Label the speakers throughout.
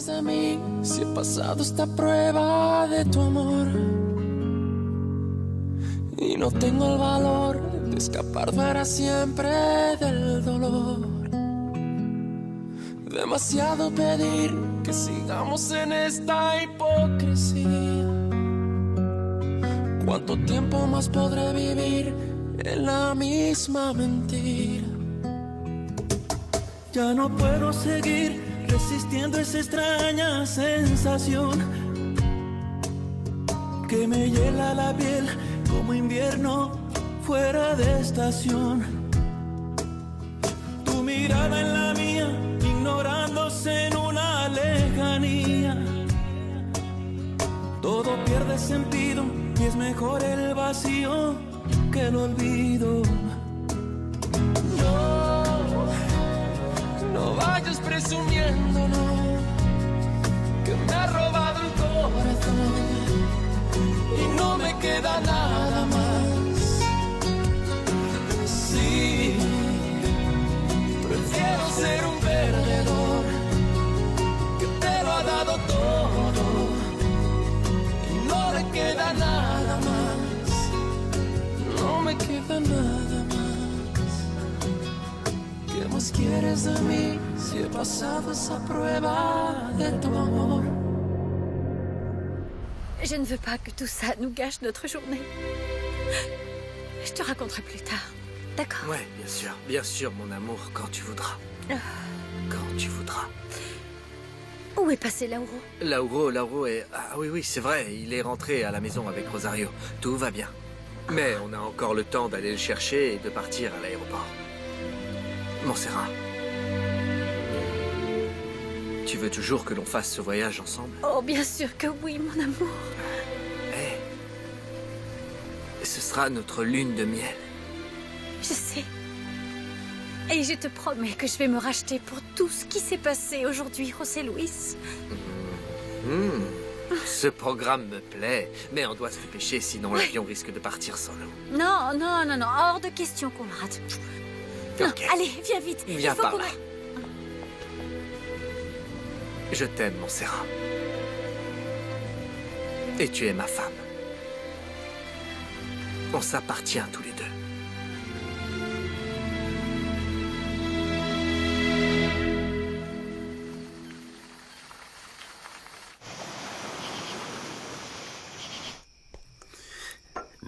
Speaker 1: quieres de mí si he pasado esta prueba de tu amor? Y no tengo el valor de escapar para siempre del dolor. Demasiado pedir que sigamos en esta hipocresía. ¿Cuánto tiempo más podré vivir en la misma mentira?
Speaker 2: Ya no puedo seguir resistiendo esa extraña sensación que me hiela la piel como invierno fuera de estación. Tu mirada en la mía, ignorándose en una lejanía. Todo pierde sentido y es mejor el vacío que el olvido.
Speaker 1: No vayas presumiendo, no, que me ha robado el corazón y no me queda nada más. Sí, prefiero ser un perdedor que te lo ha dado todo y no le queda nada más. No me queda nada más. ¿Qué más quieres de mí si he pasado esa prueba de tu amor?
Speaker 3: Je ne veux pas que tout ça nous gâche notre journée. Je te raconterai plus tard, d'accord?
Speaker 4: Ouais, bien sûr, mon amour, quand tu voudras. Quand tu voudras.
Speaker 3: Où est passé Lauro?
Speaker 4: Lauro est... Ah oui, c'est vrai, il est rentré à la maison avec Rosario. Tout va bien. Mais on a encore le temps d'aller le chercher et de partir à l'aéroport. Montserrat, tu veux toujours que l'on fasse ce voyage ensemble?
Speaker 3: Oh, bien sûr que oui, mon amour.
Speaker 4: Hey, ce sera notre lune de miel.
Speaker 3: Je sais. Et je te promets que je vais me racheter pour tout ce qui s'est passé aujourd'hui, José Luis.
Speaker 4: Ce programme me plaît, mais on doit se dépêcher, sinon l'avion risque de partir sans nous.
Speaker 3: Non, hors de question qu'on le rate. Non,
Speaker 4: Ok.
Speaker 3: allez, viens vite.
Speaker 4: Viens
Speaker 3: Il faut
Speaker 4: par
Speaker 3: qu'on
Speaker 4: là. Je t'aime, Montserrat. Et tu es ma femme. On s'appartient tous les deux.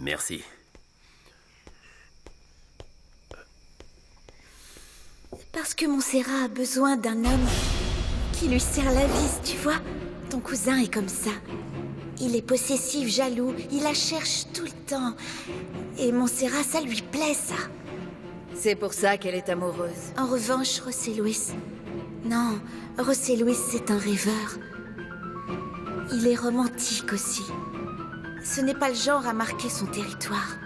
Speaker 5: Merci.
Speaker 6: Parce que Montserrat a besoin d'un homme qui lui serre la vis, tu vois. Ton cousin est comme ça. Il est possessif, jaloux, il la cherche tout le temps. Et Montserrat, ça lui plaît, ça.
Speaker 7: C'est pour ça qu'elle est amoureuse.
Speaker 6: En revanche, José Luis... Non, José Luis, c'est un rêveur. Il est romantique aussi. Ce n'est pas le genre à marquer son territoire.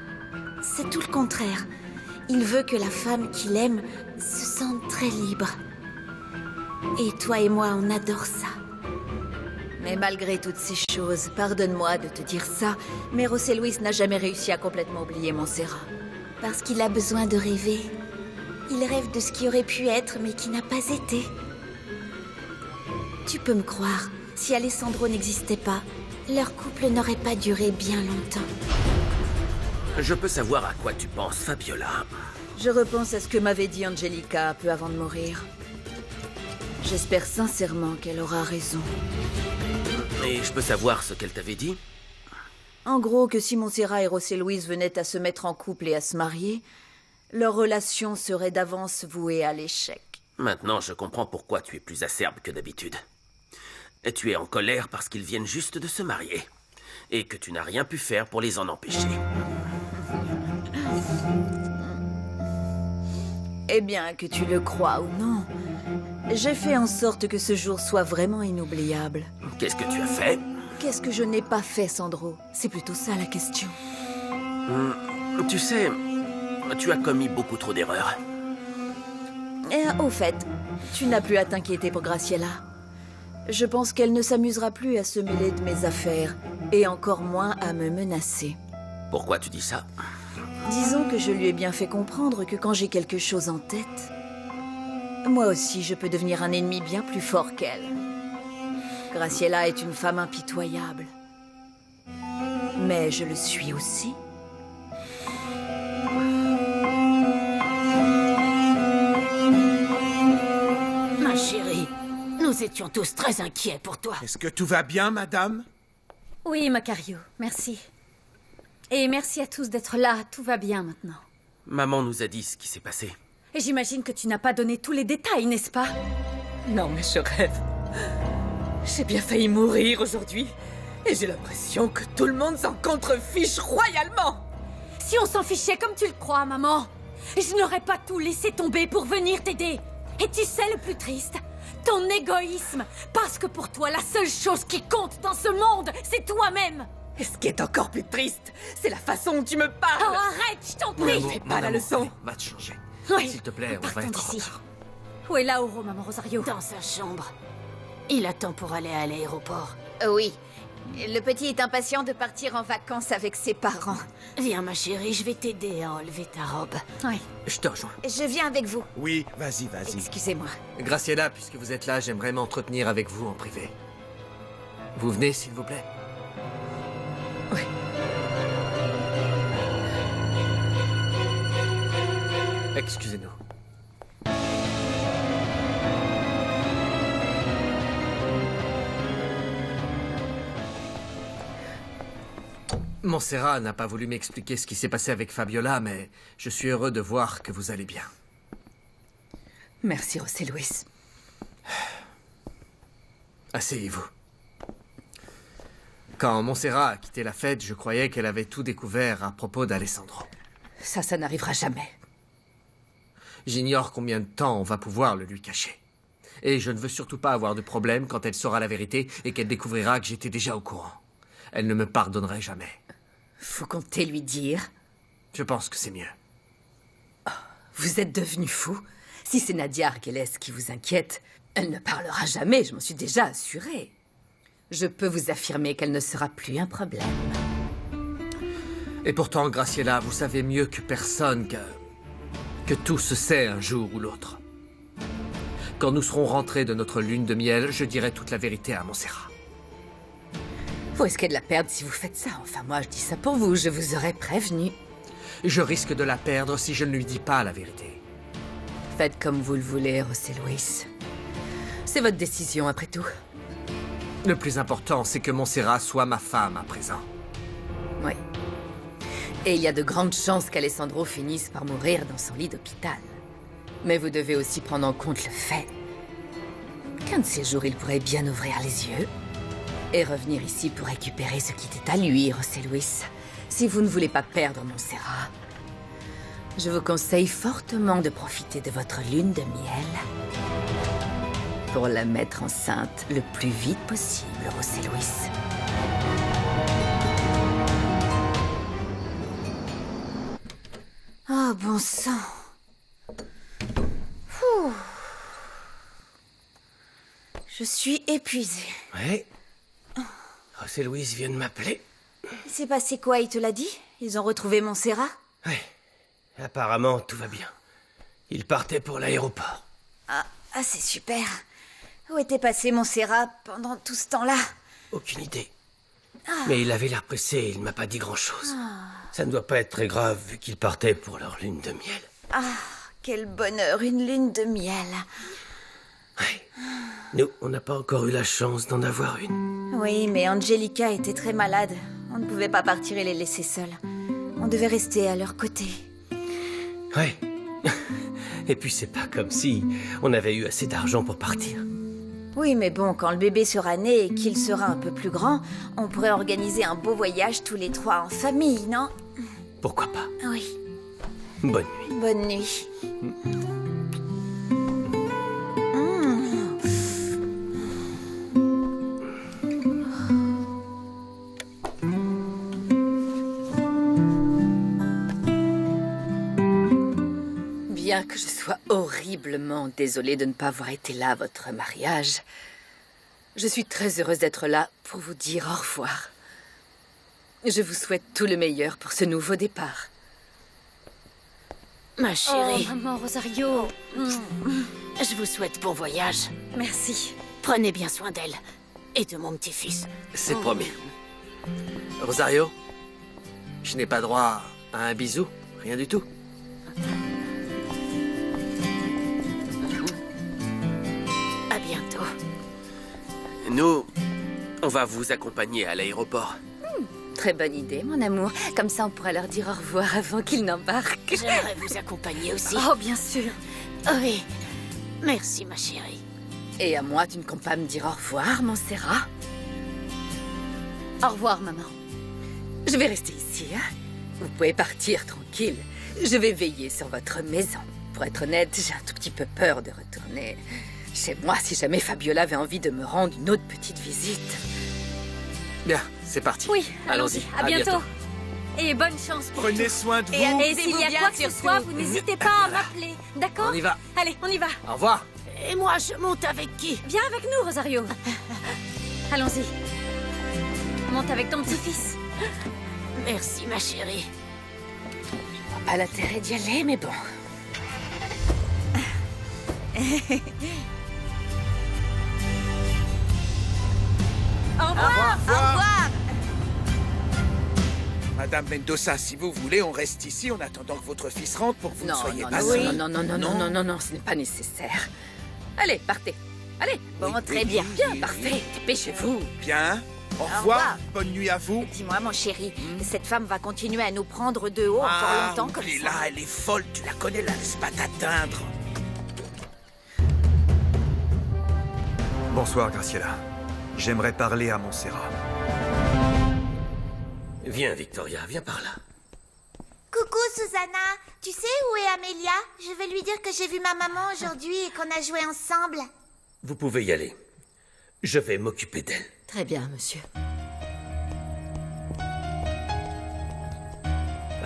Speaker 6: C'est tout le contraire. Il veut que la femme qu'il aime se sente très libre. Et toi et moi, on adore ça.
Speaker 7: Mais malgré toutes ces choses, pardonne-moi de te dire ça, mais José Luis n'a jamais réussi à complètement oublier Montserrat.
Speaker 6: Parce qu'il a besoin de rêver. Il rêve de ce qui aurait pu être, mais qui n'a pas été. Tu peux me croire, si Alessandro n'existait pas, leur couple n'aurait pas duré bien longtemps.
Speaker 5: Je peux savoir à quoi tu penses, Fabiola?
Speaker 7: Je repense à ce que m'avait dit Angelica peu avant de mourir. J'espère sincèrement qu'elle aura raison.
Speaker 5: Et je peux savoir ce qu'elle t'avait dit?
Speaker 7: En gros, que si Montserrat et José Luis venaient à se mettre en couple et à se marier, leur relation serait d'avance vouée à l'échec.
Speaker 5: Maintenant, je comprends pourquoi tu es plus acerbe que d'habitude. Et tu es en colère parce qu'ils viennent juste de se marier. Et que tu n'as rien pu faire pour les en empêcher.
Speaker 7: Eh bien, que tu le crois ou non, j'ai fait en sorte que ce jour soit vraiment inoubliable.
Speaker 5: Qu'est-ce que tu as fait?
Speaker 7: Qu'est-ce que je n'ai pas fait, Sandro? C'est plutôt ça la question.
Speaker 5: Tu sais, tu as commis beaucoup trop d'erreurs.
Speaker 7: Et au fait, tu n'as plus à t'inquiéter pour Graciela. Je pense qu'elle ne s'amusera plus à se mêler de mes affaires, et encore moins à me menacer.
Speaker 5: Pourquoi tu dis ça?
Speaker 7: Disons que je lui ai bien fait comprendre que quand j'ai quelque chose en tête, moi aussi je peux devenir un ennemi bien plus fort qu'elle. Graciela est une femme impitoyable. Mais je le suis aussi.
Speaker 8: Ma chérie, nous étions tous très inquiets pour toi.
Speaker 9: Est-ce que tout va bien, madame?
Speaker 3: Oui, Macario, merci. Et merci à tous d'être là, tout va bien maintenant.
Speaker 5: Maman nous a dit ce qui s'est passé.
Speaker 3: Et j'imagine que tu n'as pas donné tous les détails, n'est-ce pas?
Speaker 10: Non, mais je rêve. J'ai bien failli mourir aujourd'hui. Et j'ai l'impression que tout le monde s'en contrefiche royalement.
Speaker 3: Si on s'en fichait comme tu le crois, maman, je n'aurais pas tout laissé tomber pour venir t'aider. Et tu sais le plus triste? Ton égoïsme. Parce que pour toi, la seule chose qui compte dans ce monde, c'est toi-même.
Speaker 10: Et ce qui est encore plus triste, c'est la façon dont tu me
Speaker 3: Oh,
Speaker 10: parles.
Speaker 3: arrête, je t'en prie.
Speaker 10: Fais pas la leçon.
Speaker 4: Va te changer.
Speaker 3: Oui.
Speaker 4: S'il te plaît, on va
Speaker 3: Partons
Speaker 4: être en
Speaker 3: d'ici.
Speaker 4: retard.
Speaker 3: Où est Lauro, maman Rosario?
Speaker 8: Dans sa chambre. Il attend pour aller à l'aéroport.
Speaker 6: Oui. Le petit est impatient de partir en vacances avec ses parents.
Speaker 8: Viens, ma chérie, je vais t'aider à enlever ta robe.
Speaker 3: Oui.
Speaker 4: Je te rejoins.
Speaker 6: Je viens avec vous.
Speaker 9: Oui, vas-y, vas-y.
Speaker 6: Excusez-moi.
Speaker 4: Graciela, puisque vous êtes là, j'aimerais m'entretenir avec vous en privé. Vous venez, s'il vous plaît?
Speaker 10: Oui.
Speaker 4: Excusez-nous. Montserrat n'a pas voulu m'expliquer ce qui s'est passé avec Fabiola, mais je suis heureux de voir que vous allez bien.
Speaker 10: Merci, José Luis.
Speaker 4: Asseyez-vous. Quand Montserrat a quitté la fête, je croyais qu'elle avait tout découvert à propos d'Alessandro.
Speaker 10: Ça n'arrivera jamais.
Speaker 4: J'ignore combien de temps on va pouvoir le lui cacher. Et je ne veux surtout pas avoir de problème quand elle saura la vérité et qu'elle découvrira que j'étais déjà au courant. Elle ne me pardonnerait jamais.
Speaker 10: Faut compter lui dire.
Speaker 4: Je pense que c'est mieux.
Speaker 10: Vous êtes devenu fou. Si c'est Nadia Arqueles qui vous inquiète, elle ne parlera jamais, je m'en suis déjà assurée. Je peux vous affirmer qu'elle ne sera plus un problème.
Speaker 4: Et pourtant, Graciela, vous savez mieux que personne que tout se sait un jour ou l'autre. Quand nous serons rentrés de notre lune de miel, je dirai toute la vérité à Montserrat.
Speaker 10: Vous risquez de la perdre si vous faites ça. Enfin, moi, je dis ça pour vous, je vous aurais prévenu.
Speaker 4: Je risque de la perdre si je ne lui dis pas la vérité.
Speaker 10: Faites comme vous le voulez, José Luis. C'est votre décision, après tout.
Speaker 4: Le plus important, c'est que Montserrat soit ma femme à présent.
Speaker 10: Oui. Et il y a de grandes chances qu'Alessandro finisse par mourir dans son lit d'hôpital. Mais vous devez aussi prendre en compte le fait qu'un de ces jours, il pourrait bien ouvrir les yeux et revenir ici pour récupérer ce qui était à lui, José Luis. Si vous ne voulez pas perdre Montserrat, je vous conseille fortement de profiter de votre lune de miel pour la mettre enceinte le plus vite possible, José Luis.
Speaker 6: Oh, bon sang. Ouh. Je suis épuisée.
Speaker 5: Ouais. José Luis vient de m'appeler.
Speaker 6: Il s'est passé quoi, il te l'a dit? Ils ont retrouvé Montserrat?
Speaker 5: Ouais. Apparemment, tout va bien. Il partait pour l'aéroport.
Speaker 6: Ah, c'est super. Où était passé Montserrat pendant tout ce temps-là?
Speaker 5: Aucune idée. Mais il avait l'air pressé et il m'a pas dit grand-chose. Ça ne doit pas être très grave vu qu'il partait pour leur lune de miel.
Speaker 6: Ah, quel bonheur, une lune de miel.
Speaker 5: Ouais. Nous, on n'a pas encore eu la chance d'en avoir une.
Speaker 6: Oui, mais Angelica était très malade. On ne pouvait pas partir et les laisser seuls. On devait rester à leur côté.
Speaker 5: Ouais. Et puis c'est pas comme si on avait eu assez d'argent pour partir.
Speaker 6: Oui, mais bon, quand le bébé sera né et qu'il sera un peu plus grand, on pourrait organiser un beau voyage tous les trois en famille, non?
Speaker 5: Pourquoi pas?
Speaker 6: Oui.
Speaker 5: Bonne nuit.
Speaker 6: Bonne nuit.
Speaker 10: Bien que je sois horriblement désolée de ne pas avoir été là à votre mariage, je suis très heureuse d'être là pour vous dire au revoir. Je vous souhaite tout le meilleur pour ce nouveau départ.
Speaker 8: Ma
Speaker 3: Oh,
Speaker 8: chérie,
Speaker 3: maman Rosario.
Speaker 8: je vous souhaite bon voyage.
Speaker 3: Merci.
Speaker 8: Prenez bien soin d'elle. Et de mon petit-fils.
Speaker 4: C'est promis. Rosario, je n'ai pas droit à un bisou, rien du tout.
Speaker 8: À bientôt.
Speaker 5: Nous, on va vous accompagner à l'aéroport.
Speaker 10: Très bonne idée, mon amour. Comme ça, on pourra leur dire au revoir avant qu'ils n'embarquent.
Speaker 8: J'aimerais vous accompagner aussi.
Speaker 3: Oh, bien sûr.
Speaker 8: Oui. Merci, ma chérie.
Speaker 10: Et à moi, tu ne comptes pas me dire au revoir, Montserrat?
Speaker 3: Au revoir, maman.
Speaker 10: Je vais rester ici, hein? Vous pouvez partir tranquille. Je vais veiller sur votre maison. Pour être honnête, j'ai un tout petit peu peur de retourner chez moi si jamais Fabiola avait envie de me rendre une autre petite visite.
Speaker 4: Bien, c'est parti.
Speaker 3: Oui, allons-y. À bientôt. Et bonne chance pour
Speaker 9: Prenez
Speaker 3: tout.
Speaker 9: soin de vous.
Speaker 3: Et s'il y a quoi que ce soit, vous n'hésitez pas à m'appeler. D'accord?
Speaker 4: On y va.
Speaker 3: Allez, on y va.
Speaker 4: Au revoir.
Speaker 8: Et moi, je monte avec qui?
Speaker 3: Viens avec nous, Rosario. Allons-y. Monte avec ton petit-fils.
Speaker 8: Merci, ma chérie.
Speaker 10: Pas l'intérêt d'y aller, mais bon.
Speaker 3: Au revoir.
Speaker 6: Au revoir.
Speaker 9: Madame Mendoza, si vous voulez, on reste ici en attendant que votre fils rentre pour que vous ne
Speaker 10: Non,
Speaker 9: soyez
Speaker 10: non,
Speaker 9: pas
Speaker 10: non,
Speaker 9: seul.
Speaker 10: non, ce n'est pas nécessaire. Allez, partez. Allez,
Speaker 6: Bon, très bien.
Speaker 10: bien, parfait. Dépêchez-vous.
Speaker 9: Bien. Au revoir.
Speaker 6: revoir.
Speaker 9: Bonne nuit à vous.
Speaker 6: Dis-moi, mon chéri, cette femme va continuer à nous prendre de haut encore longtemps comme
Speaker 9: oublie
Speaker 6: ça.
Speaker 9: là, elle est folle, tu la connais, la laisse pas t'atteindre.
Speaker 11: Bonsoir, Graciela. J'aimerais parler à Montserrat.
Speaker 5: Viens, Victoria, viens par là.
Speaker 6: Coucou, Susanna. Tu sais où est Amélia? Je vais lui dire que j'ai vu ma maman aujourd'hui et qu'on a joué ensemble.
Speaker 5: Vous pouvez y aller. Je vais m'occuper d'elle.
Speaker 10: Très bien, monsieur.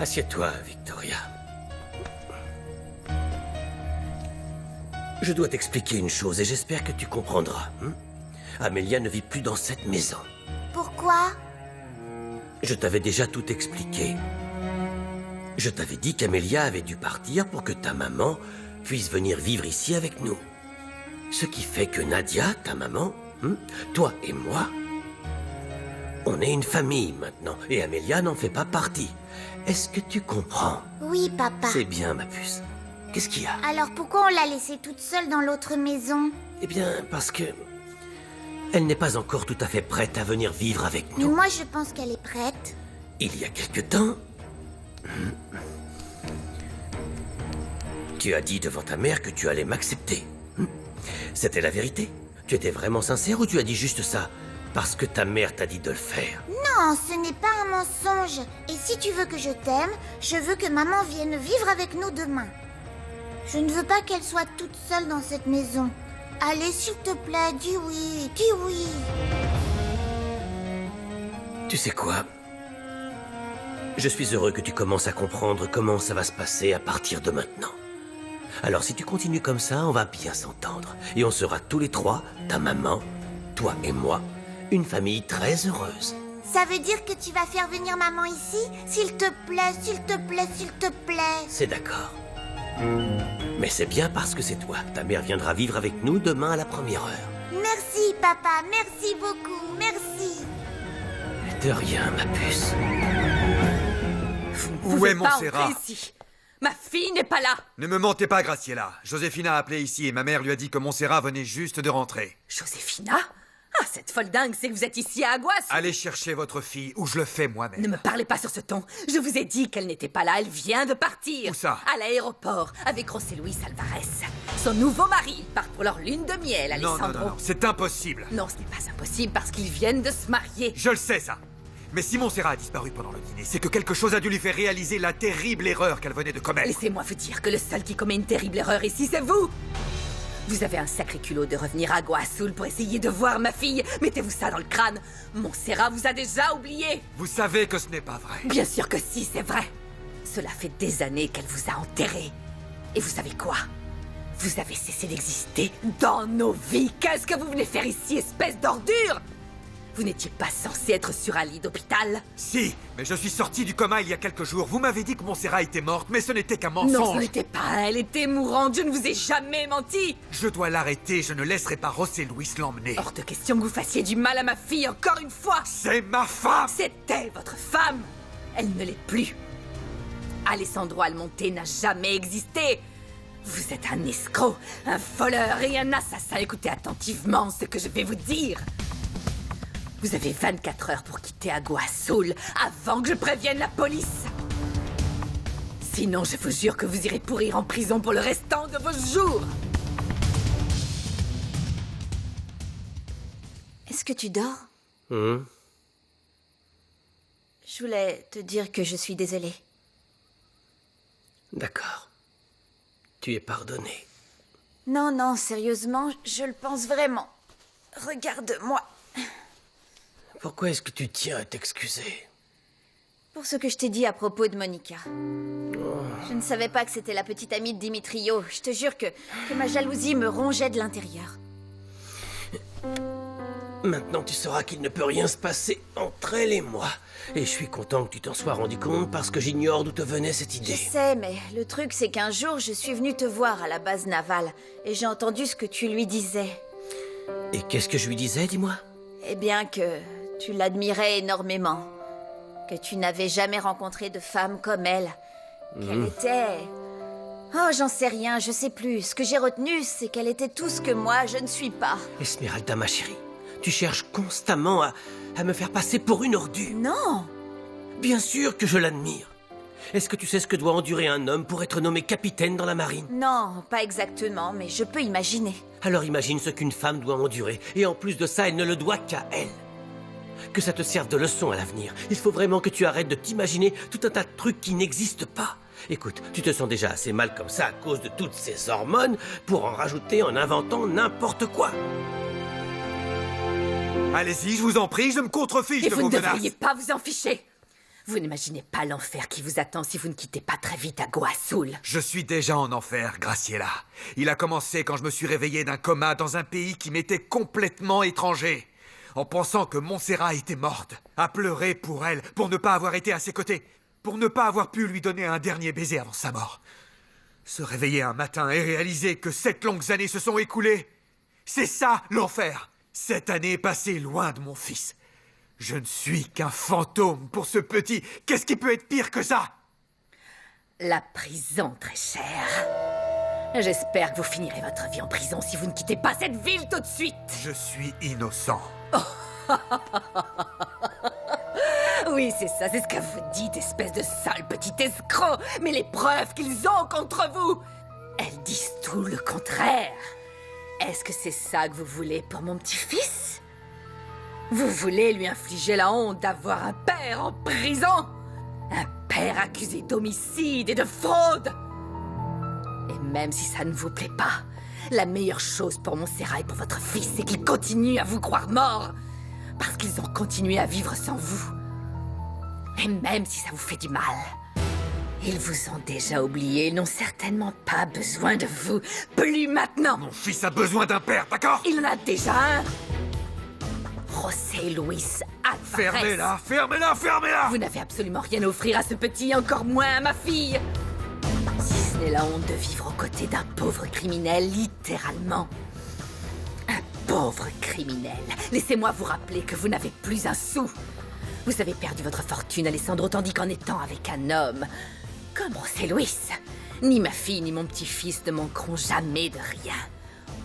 Speaker 5: Assieds-toi, Victoria. Je dois t'expliquer une chose et j'espère que tu comprendras. Amélia ne vit plus dans cette maison.
Speaker 6: Pourquoi?
Speaker 5: Je t'avais déjà tout expliqué. Je t'avais dit qu'Amélia avait dû partir pour que ta maman puisse venir vivre ici avec nous. Ce qui fait que Nadia, ta maman, toi et moi, on est une famille maintenant et Amélia n'en fait pas partie. Est-ce que tu comprends?
Speaker 6: Oui, papa.
Speaker 5: C'est bien, ma puce. Qu'est-ce qu'il y a?
Speaker 6: Alors pourquoi on l'a laissée toute seule dans l'autre maison?
Speaker 5: Eh bien, parce que... elle n'est pas encore tout à fait prête à venir vivre avec
Speaker 6: Mais
Speaker 5: nous.
Speaker 6: moi, je pense qu'elle est prête.
Speaker 5: Il y a quelque temps... tu as dit devant ta mère que tu allais m'accepter. C'était la vérité? Tu étais vraiment sincère ou tu as dit juste ça parce que ta mère t'a dit de le faire?
Speaker 6: Non, ce n'est pas un mensonge. Et si tu veux que je t'aime, je veux que maman vienne vivre avec nous demain. Je ne veux pas qu'elle soit toute seule dans cette maison. Allez, s'il te plaît, dis oui, dis oui.
Speaker 5: Tu sais quoi? Je suis heureux que tu commences à comprendre comment ça va se passer à partir de maintenant. Alors si tu continues comme ça, on va bien s'entendre. Et on sera tous les trois, ta maman, toi et moi, une famille très heureuse.
Speaker 6: Ça veut dire que tu vas faire venir maman ici? S'il te plaît, s'il te plaît, s'il te plaît.
Speaker 5: C'est d'accord. Mais c'est bien parce que c'est toi. Ta mère viendra vivre avec nous demain à la première heure.
Speaker 6: Merci, papa, merci beaucoup, merci.
Speaker 5: De rien, ma puce.
Speaker 10: Vous
Speaker 11: Où est
Speaker 10: pouvez pas
Speaker 11: Montserrat?
Speaker 10: entrer ici. Ma fille n'est pas là.
Speaker 11: Ne me mentez pas, Graciela. Joséphina a appelé ici et ma mère lui a dit que Montserrat venait juste de rentrer.
Speaker 10: Joséphina? Ah, cette folle dingue, c'est que vous êtes ici à Aguas.
Speaker 11: Allez chercher votre fille ou je le fais moi-même.
Speaker 10: Ne me parlez pas sur ce ton. Je vous ai dit qu'elle n'était pas là. Elle vient de partir.
Speaker 11: Où ça?
Speaker 10: À l'aéroport, avec José Luis Alvarez. Son nouveau mari. Ils partent pour leur lune de miel,
Speaker 11: Non,
Speaker 10: Alessandro.
Speaker 11: non, non, c'est impossible.
Speaker 10: Non, ce n'est pas impossible parce qu'ils viennent de se marier.
Speaker 11: Je le sais, ça. Mais si Montserrat a disparu pendant le dîner, c'est que quelque chose a dû lui faire réaliser la terrible erreur qu'elle venait de commettre.
Speaker 10: Laissez-moi vous dire que le seul qui commet une terrible erreur ici, c'est vous. Vous avez un sacré culot de revenir à Agua Azul pour essayer de voir ma fille. Mettez-vous ça dans le crâne. Montserrat vous a déjà oublié.
Speaker 11: Vous savez que ce n'est pas vrai.
Speaker 10: Bien sûr que si, c'est vrai. Cela fait des années qu'elle vous a enterré. Et vous savez quoi? Vous avez cessé d'exister dans nos vies. Qu'est-ce que vous venez faire ici, espèce d'ordure? Vous n'étiez pas censé être sur un lit d'hôpital?
Speaker 11: Si, mais je suis sorti du coma il y a quelques jours. Vous m'avez dit que Montserrat était morte, mais ce n'était qu'un mensonge.
Speaker 10: Non, ce n'était pas. Elle était mourante. Je ne vous ai jamais menti.
Speaker 11: Je dois l'arrêter. Je ne laisserai pas José Luis l'emmener.
Speaker 10: Hors de question que vous fassiez du mal à ma fille encore une fois.
Speaker 11: C'est ma femme.
Speaker 10: C'était votre femme. Elle ne l'est plus. Alessandro Almonte n'a jamais existé. Vous êtes un escroc, un voleur et un assassin. Écoutez attentivement ce que je vais vous dire. Vous avez 24 heures pour quitter Agua Azul avant que je prévienne la police. Sinon, je vous jure que vous irez pourrir en prison pour le restant de vos jours.
Speaker 6: Est-ce que tu dors?
Speaker 5: Hmm?
Speaker 6: Je voulais te dire que je suis désolée.
Speaker 5: D'accord. Tu es pardonné.
Speaker 6: Non, non, sérieusement, je le pense vraiment. Regarde-moi.
Speaker 5: Pourquoi est-ce que tu tiens à t'excuser?
Speaker 6: Pour ce que je t'ai dit à propos de Monica. Je ne savais pas que c'était la petite amie de Dimitrio. Je te jure que ma jalousie me rongeait de l'intérieur.
Speaker 5: Maintenant, tu sauras qu'il ne peut rien se passer entre elle et moi. Et je suis content que tu t'en sois rendu compte parce que j'ignore d'où te venait cette idée.
Speaker 6: Je sais, mais le truc, c'est qu'un jour, je suis venue te voir à la base navale et j'ai entendu ce que tu lui disais.
Speaker 5: Et qu'est-ce que je lui disais, dis-moi?
Speaker 6: Eh bien que tu l'admirais énormément. Que tu n'avais jamais rencontré de femme comme elle. Qu'elle était... Oh, j'en sais rien, je sais plus. Ce que j'ai retenu, c'est qu'elle était tout ce que moi, je ne suis pas.
Speaker 5: Esmeralda, ma chérie, tu cherches constamment à me faire passer pour une ordure.
Speaker 6: Non!
Speaker 5: Bien sûr que je l'admire. Est-ce que tu sais ce que doit endurer un homme pour être nommé capitaine dans la marine?
Speaker 6: Non, pas exactement, mais je peux imaginer.
Speaker 5: Alors imagine ce qu'une femme doit endurer. Et en plus de ça, elle ne le doit qu'à elle. Que ça te serve de leçon à l'avenir. Il faut vraiment que tu arrêtes de t'imaginer tout un tas de trucs qui n'existent pas. Écoute, tu te sens déjà assez mal comme ça à cause de toutes ces hormones pour en rajouter en inventant n'importe quoi.
Speaker 11: Allez-y, je vous en prie, je me contrefiche
Speaker 10: Et
Speaker 11: de
Speaker 10: vous
Speaker 11: vos
Speaker 10: ne
Speaker 11: menaces.
Speaker 10: devriez pas vous en ficher. Vous n'imaginez pas l'enfer qui vous attend si vous ne quittez pas très vite Agua Azul.
Speaker 11: Je suis déjà en enfer, Graciela. Il a commencé quand je me suis réveillé d'un coma dans un pays qui m'était complètement étranger. En pensant que Montserrat était morte. À pleurer pour elle, pour ne pas avoir été à ses côtés. Pour ne pas avoir pu lui donner un dernier baiser avant sa mort. Se réveiller un matin et réaliser que 7 longues années se sont écoulées. C'est ça, l'enfer. 7 années passées loin de mon fils. Je ne suis qu'un fantôme pour ce petit. Qu'est-ce qui peut être pire que ça?
Speaker 10: La prison, très chère. J'espère que vous finirez votre vie en prison si vous ne quittez pas cette ville tout de suite.
Speaker 11: Je suis innocent.
Speaker 10: Oui, c'est ça, c'est ce que vous dites, espèce de sale petit escroc. Mais les preuves qu'ils ont contre vous, elles disent tout le contraire. Est-ce que c'est ça que vous voulez pour mon petit-fils? Vous voulez lui infliger la honte d'avoir un père en prison? Un père accusé d'homicide et de fraude? Et même si ça ne vous plaît pas, la meilleure chose pour Montserrat et pour votre fils, c'est qu'ils continuent à vous croire mort. Parce qu'ils ont continué à vivre sans vous. Et même si ça vous fait du mal, ils vous ont déjà oublié. Ils n'ont certainement pas besoin de vous. Plus maintenant.
Speaker 11: Mon fils a besoin d'un père, d'accord?
Speaker 10: Il en a déjà un. José Luis Alvarez.
Speaker 11: Fermez-la, fermez-la, fermez-la!
Speaker 10: Vous n'avez absolument rien à offrir à ce petit, encore moins à ma fille. Si ce n'est la honte de vivre aux côtés d'un pauvre criminel, littéralement. Un pauvre criminel. Laissez-moi vous rappeler que vous n'avez plus un sou. Vous avez perdu votre fortune, Alessandro, tandis qu'en étant avec un homme comme José Luis, ni ma fille ni mon petit-fils ne manqueront jamais de rien.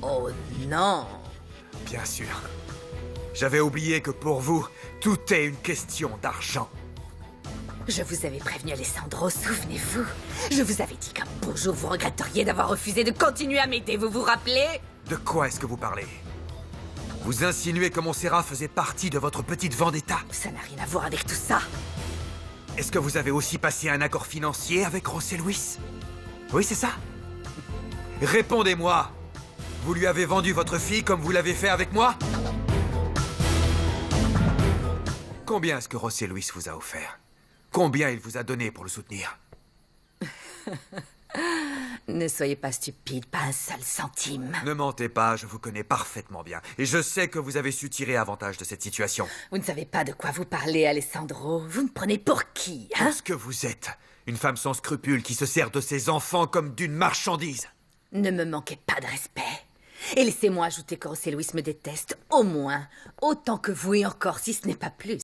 Speaker 10: Oh non!
Speaker 11: Bien sûr. J'avais oublié que pour vous, tout est une question d'argent.
Speaker 10: Je vous avais prévenu, Alessandro, souvenez-vous. Je vous avais dit qu'un beau jour vous regretteriez d'avoir refusé de continuer à m'aider, vous vous rappelez?
Speaker 11: De quoi est-ce que vous parlez? Vous insinuez que Montserrat faisait partie de votre petite vendetta?
Speaker 10: Ça n'a rien à voir avec tout ça.
Speaker 11: Est-ce que vous avez aussi passé un accord financier avec José Luis? Oui, c'est ça? Répondez-moi! Vous lui avez vendu votre fille comme vous l'avez fait avec moi? Combien est-ce que José Luis vous a offert? Combien il vous a donné pour le soutenir?
Speaker 10: Ne soyez pas stupide, pas un seul centime.
Speaker 11: Ne mentez pas, je vous connais parfaitement bien. Et je sais que vous avez su tirer avantage de cette situation.
Speaker 10: Vous ne savez pas de quoi vous parlez, Alessandro. Vous me prenez pour qui, hein?
Speaker 11: Parce que vous êtes une femme sans scrupules qui se sert de ses enfants comme d'une marchandise.
Speaker 10: Ne me manquez pas de respect. Et laissez-moi ajouter que José Luis me déteste, au moins, autant que vous et encore, si ce n'est pas plus.